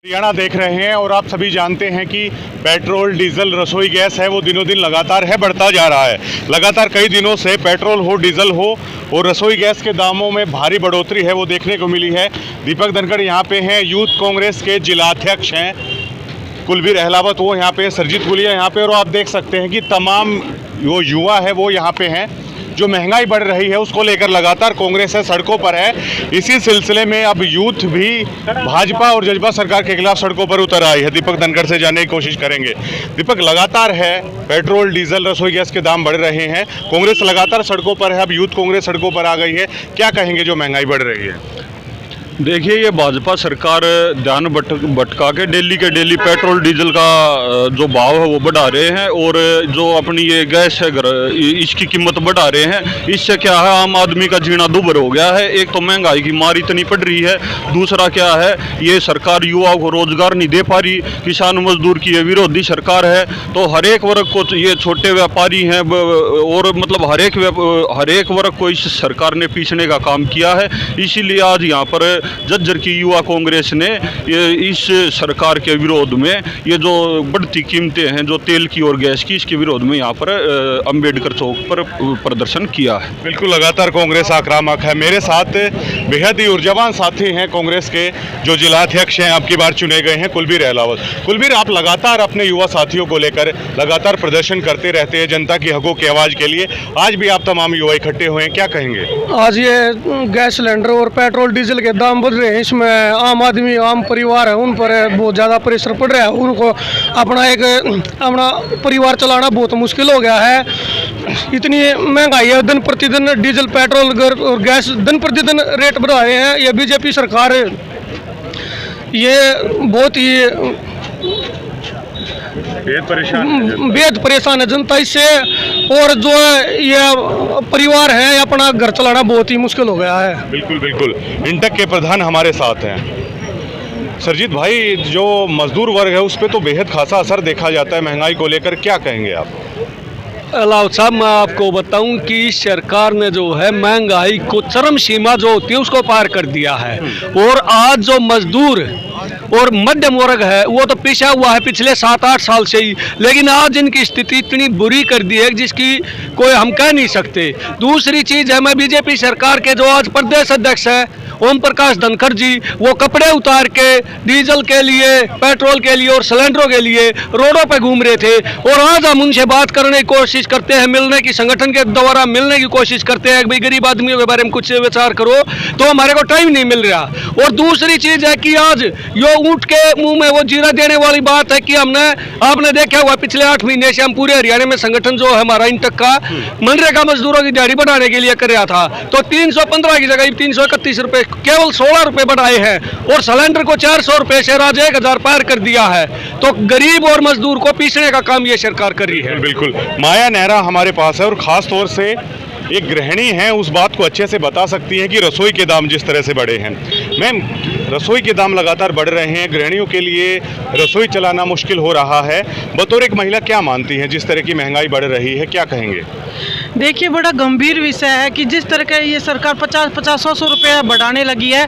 हरियाणा देख रहे हैं और आप सभी जानते हैं कि पेट्रोल डीजल रसोई गैस है वो दिनों दिन लगातार बढ़ता जा रहा है। लगातार कई दिनों से पेट्रोल हो डीजल हो और रसोई गैस के दामों में भारी बढ़ोतरी है वो देखने को मिली है। दीपक धनखड़ यहाँ पे हैं, यूथ कांग्रेस के जिलाध्यक्ष हैं। कुलबीर अहलावत वो यहाँ पे, सरजीत गुलिया यहाँ पे, और आप देख सकते हैं कि तमाम वो युवा है वो यहाँ पे हैं। जो महंगाई बढ़ रही है उसको लेकर लगातार कांग्रेस है सड़कों पर है। इसी सिलसिले में अब यूथ भी भाजपा और जजपा सरकार के खिलाफ सड़कों पर उतर आई है। दीपक धनखड़ से जानने की कोशिश करेंगे। दीपक, लगातार है पेट्रोल डीजल रसोई गैस के दाम बढ़ रहे हैं, कांग्रेस लगातार सड़कों पर है, अब यूथ कांग्रेस सड़कों पर आ गई है, क्या कहेंगे जो महंगाई बढ़ रही है? देखिए, ये भाजपा सरकार ध्यान भटका के डेली पेट्रोल डीजल का जो भाव है वो बढ़ा रहे हैं, और जो अपनी ये गैस है इसकी कीमत बढ़ा रहे हैं। इससे क्या है, आम आदमी का जीना दुभर हो गया है। एक तो महंगाई की मार इतनी पड़ रही है, दूसरा क्या है, ये सरकार युवाओं को रोजगार नहीं दे पा रही। किसान मजदूर की ये विरोधी सरकार है, तो हर एक वर्ग को, ये छोटे व्यापारी हैं और मतलब हर एक वर्ग को इस सरकार ने पीछने का काम किया है। इसीलिए आज यहाँ पर झज्जर की युवा कांग्रेस ने इस सरकार के विरोध में ये जो बढ़ती कीमतें हैं, जो तेल की और गैस की, इसके विरोध में यहाँ पर अंबेडकर चौक पर प्रदर्शन किया है। बिल्कुल, लगातार कांग्रेस आक्रामक है। मेरे साथ बेहद ही ऊर्जावान साथी हैं कांग्रेस के, जो जिलाध्यक्ष हैं, अब की बार चुने गए हैं, कुलबीर अहलावत। कुलबीर, आप लगातार अपने युवा साथियों को लेकर लगातार प्रदर्शन करते रहते हैं जनता की हकों की आवाज़ के लिए। आज भी आप तमाम युवा इकट्ठे हुए हैं, क्या कहेंगे? आज ये गैस सिलेंडर और पेट्रोल डीजल के दाम बढ़ रहे हैं, इसमें आम आदमी, आम परिवार है, उन पर बहुत ज़्यादा प्रेशर पड़ रहा है। उनको अपना परिवार चलाना बहुत मुश्किल हो गया है। इतनी महंगाई है, दिन प्रतिदिन डीजल पेट्रोल और गैस दिन प्रतिदिन रेट बढ़ा रहे हैं। ये बीजेपी सरकार ये बहुत ही बेहद परेशान है जनता इससे, और जो ये परिवार है अपना घर चलाना बहुत ही मुश्किल हो गया है। बिल्कुल बिल्कुल। इंटक के प्रधान हमारे साथ हैं। सरजीत भाई, जो मजदूर वर्ग है उस पर तो बेहद खासा असर देखा जाता है महंगाई को लेकर, क्या कहेंगे आप? अलाउद साहब, मैं आपको बताऊं कि सरकार ने जो है महंगाई को चरम सीमा जो होती है उसको पार कर दिया है, और आज जो मजदूर और मध्यम वर्ग है वो तो पीछा हुआ है पिछले 7-8 साल से ही, लेकिन आज इनकी स्थिति इतनी बुरी कर दी है जिसकी कोई हम कह नहीं सकते। दूसरी चीज़ है, मैं बीजेपी सरकार के जो आज प्रदेश अध्यक्ष है ओम प्रकाश धनखड़ जी, वो कपड़े उतार के डीजल के लिए, पेट्रोल के लिए और सिलेंडरों के लिए रोडों पे घूम रहे थे, और आज हम उनसे बात करने की कोशिश करते हैं, मिलने की, संगठन के द्वारा मिलने की कोशिश करते हैं कि भाई गरीब आदमियों के बारे में कुछ विचार करो, तो हमारे को टाइम नहीं मिल रहा। और दूसरी चीज़ है कि आज यो ऊँट के मुँह में वो जीरा देने वाली बात है कि आपने देखा हुआ पिछले 8 महीने से हम पूरे हरियाणा में संगठन जो है हमारा इंटक का मनरेगा मजदूरों की दिहाड़ी बढ़ाने के लिए कर रहा था, तो 315 की जगह 331 रुपये केवल 16 रुपए बढ़ाए हैं, और सिलेंडर को 400 रुपए से आज 1000 पार कर दिया है। तो गरीब और मजदूर को पीछने का काम ये सरकार कर रही है। बिल्कुल। माया नेहरा हमारे पास है, और खास तौर से एक गृहिणी हैं, उस बात को अच्छे से बता सकती हैं कि रसोई के दाम जिस तरह से बढ़े हैं। मैम, रसोई के दाम लगातार बढ़ रहे हैं, गृहिणियों के लिए रसोई चलाना मुश्किल हो रहा है। बतौर एक महिला क्या मानती हैं जिस तरह की महंगाई बढ़ रही है, क्या कहेंगे? देखिए, बड़ा गंभीर विषय है कि जिस तरह का ये सरकार 50-100 रुपया बढ़ाने लगी है,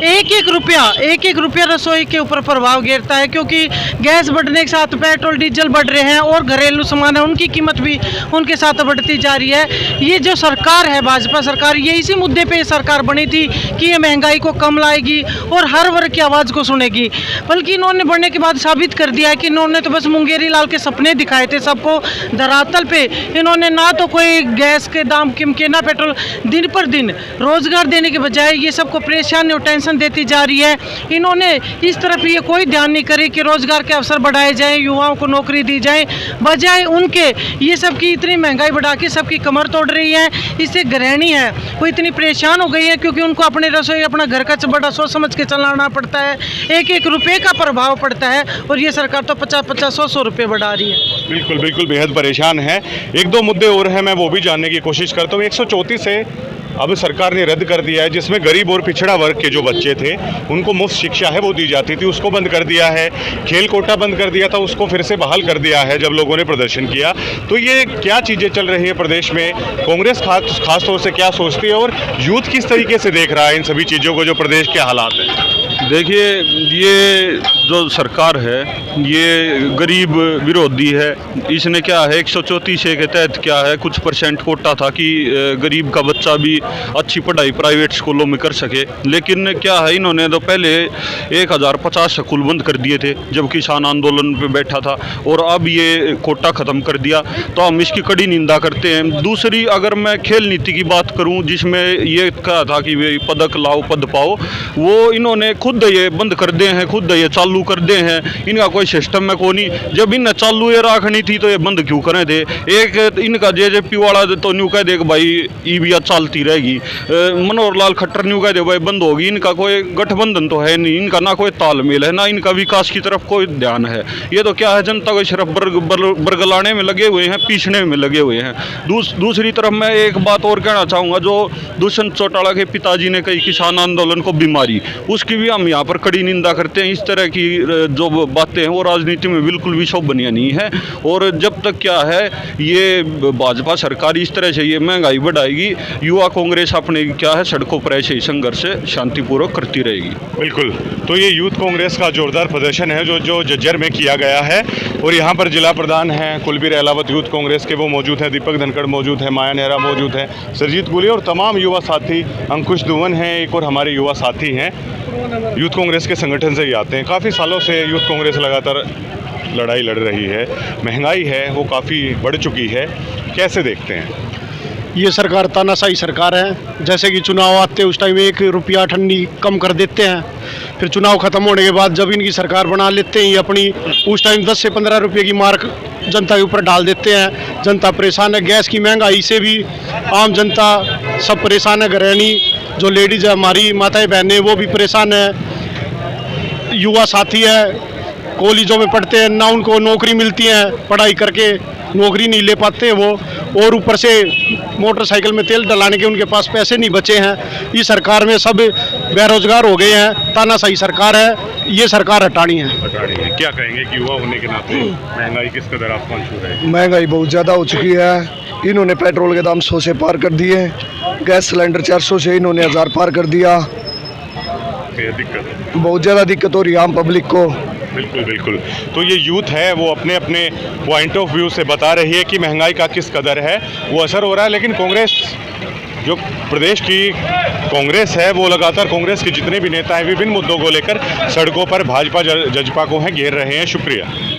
एक एक रुपया रसोई के ऊपर प्रभाव गिरता है, क्योंकि गैस बढ़ने के साथ पेट्रोल डीजल बढ़ रहे हैं और घरेलू सामान है उनकी कीमत भी उनके साथ बढ़ती जा रही है। ये जो सरकार है भाजपा सरकार, ये इसी मुद्दे पे सरकार बनी थी कि ये महंगाई को कम लाएगी और हर वर्ग की आवाज़ को सुनेगी, बल्कि इन्होंने बढ़ने के बाद साबित कर दिया है कि इन्होंने तो बस मुंगेरी लाल के सपने दिखाए थे सबको। धरातल पे इन्होंने ना तो कोई गैस के दाम के ना पेट्रोल, दिन पर दिन रोजगार देने के बजाय ये सबको परेशानी और टेंशन देती जा रही है। इन्होंने इस तरफ ये कोई ध्यान नहीं करे कि रोजगार के अवसर बढ़ाए जाएं, युवाओं को नौकरी दी जाए, बजाय उनके ये सब की इतनी महंगाई बढ़ा के सबकी कमर तोड़ रही है। इससे गृहिणी है वो इतनी परेशान हो गई है, क्योंकि उनको अपने रसोई, अपना घर का बड़ा सोच समझ के चलाना पड़ता है, एक रुपये का प्रभाव पड़ता है, और ये सरकार तो 50-100 रुपये बढ़ा रही है। बिल्कुल बिल्कुल, बेहद परेशान है। 1-2 मुद्दे और हैं, मैं वो भी जानने की कोशिश करता हूँ। 134 से अब सरकार ने रद्द कर दिया है, जिसमें गरीब और पिछड़ा वर्ग के जो बच्चे थे उनको मुफ्त शिक्षा है वो दी जाती थी, उसको बंद कर दिया है। खेल कोटा बंद कर दिया था, उसको फिर से बहाल कर दिया है जब लोगों ने प्रदर्शन किया। तो ये क्या चीज़ें चल रही है प्रदेश में, कांग्रेस खास तौर से क्या सोचती है, और यूथ किस तरीके से देख रहा है इन सभी चीज़ों को, जो प्रदेश के हालात हैं? देखिए, ये जो सरकार है ये गरीब विरोधी है। इसने क्या है 134 के तहत क्या है कुछ परसेंट कोटा था कि गरीब का बच्चा भी अच्छी पढ़ाई प्राइवेट स्कूलों में कर सके, लेकिन क्या है इन्होंने तो पहले 1050 स्कूल बंद कर दिए थे जब किसान आंदोलन पे बैठा था, और अब ये कोटा ख़त्म कर दिया, तो हम इसकी कड़ी निंदा करते हैं। दूसरी, अगर मैं खेल नीति की बात करूं जिसमें ये कहा था कि वे पदक लाओ पद पाओ, वो इन्होंने खुद ये बंद कर दे हैं, खुद ये चालू कर दे हैं। इनका कोई सिस्टम में को नहीं, जब इन्हें चालू ये रखनी थी तो ये बंद क्यों करें थे। एक इनका जेजेपी वाला तो न्यू कह दे कि भाई ईवीआर चलती रहेगी, मनोहर लाल खट्टर न्यू कह दे भाई बंद होगी। इनका कोई गठबंधन तो है नहीं, इनका ना कोई तालमेल है, ना इनका विकास की तरफ कोई ध्यान है। ये तो क्या है जनता को सिर्फ बरगलाने में लगे हुए हैं, पीछने में लगे हुए हैं। दूसरी तरफ मैं एक बात और कहना चाहूँगा, जो दुष्यंत चौटाला के पिताजी ने कही किसान आंदोलन को बीमारी, उसकी भी हम यहाँ पर कड़ी निंदा करते हैं। इस तरह की जो बातें हैं वो राजनीति में बिल्कुल भी शोभनीय नहीं है, और जब तक क्या है ये भाजपा सरकार इस तरह से ये महंगाई बढ़ाएगी, युवा कांग्रेस अपने क्या है सड़कों पर ऐसे ही संघर्ष शांतिपूर्वक करती रहेगी। बिल्कुल, तो ये यूथ कांग्रेस का जोरदार प्रदर्शन है जो जज्जर में किया गया है, और यहाँ पर जिला प्रधान हैं कुलबीर अहलावत यूथ कांग्रेस के, वो मौजूद हैं, दीपक धनखड़ मौजूद है, माया नेहरा मौजूद है, सरजीत गुली और तमाम युवा साथी, अंकुश दुवन हैं एक और हमारे युवा साथी हैं, यूथ कांग्रेस के संगठन से ही आते हैं। काफ़ी सालों से यूथ कांग्रेस लगातार लड़ाई लड़ रही है, महंगाई है वो काफ़ी बढ़ चुकी है, कैसे देखते हैं? ये सरकार तानाशाही सरकार है। जैसे कि चुनाव आते उस टाइम 1 रुपया ठंडी कम कर देते हैं, फिर चुनाव ख़त्म होने के बाद जब इनकी सरकार बना लेते हैं ये अपनी, उस टाइम 10 से 15 रुपये की मार्क जनता के ऊपर डाल देते हैं। जनता परेशान है, गैस की महंगाई से भी आम जनता सब परेशान है। गृहिणी जो लेडीज़ है हमारी माताएं बहनें वो भी परेशान है। युवा साथी है कॉलेजों में पढ़ते हैं, ना उनको नौकरी मिलती है, पढ़ाई करके नौकरी नहीं ले पाते हैं वो, और ऊपर से मोटरसाइकिल में तेल डलाने के उनके पास पैसे नहीं बचे हैं। इस सरकार में सब बेरोजगार हो गए हैं, तानाशाही सरकार है, ये सरकार हटानी है। क्या कहेंगे कि युवा होने के नाते महंगाई किस कदर आसमान छू रही है? महंगाई बहुत ज़्यादा हो चुकी है। इन्होंने पेट्रोल के दाम 100 से पार कर दिए, गैस सिलेंडर 400 से इन्होंने 1000 पार कर दिया। दिक्कत बहुत ज़्यादा दिक्कत हो रही है आम पब्लिक को। बिल्कुल बिल्कुल, तो ये यूथ है वो अपने अपने पॉइंट ऑफ व्यू से बता रही है कि महंगाई का किस कदर है वो असर हो रहा है, लेकिन कांग्रेस जो प्रदेश की कांग्रेस है वो लगातार कांग्रेस के जितने भी नेता हैं विभिन्न मुद्दों को लेकर सड़कों पर भाजपा जजपा को हैं घेर रहे हैं। शुक्रिया।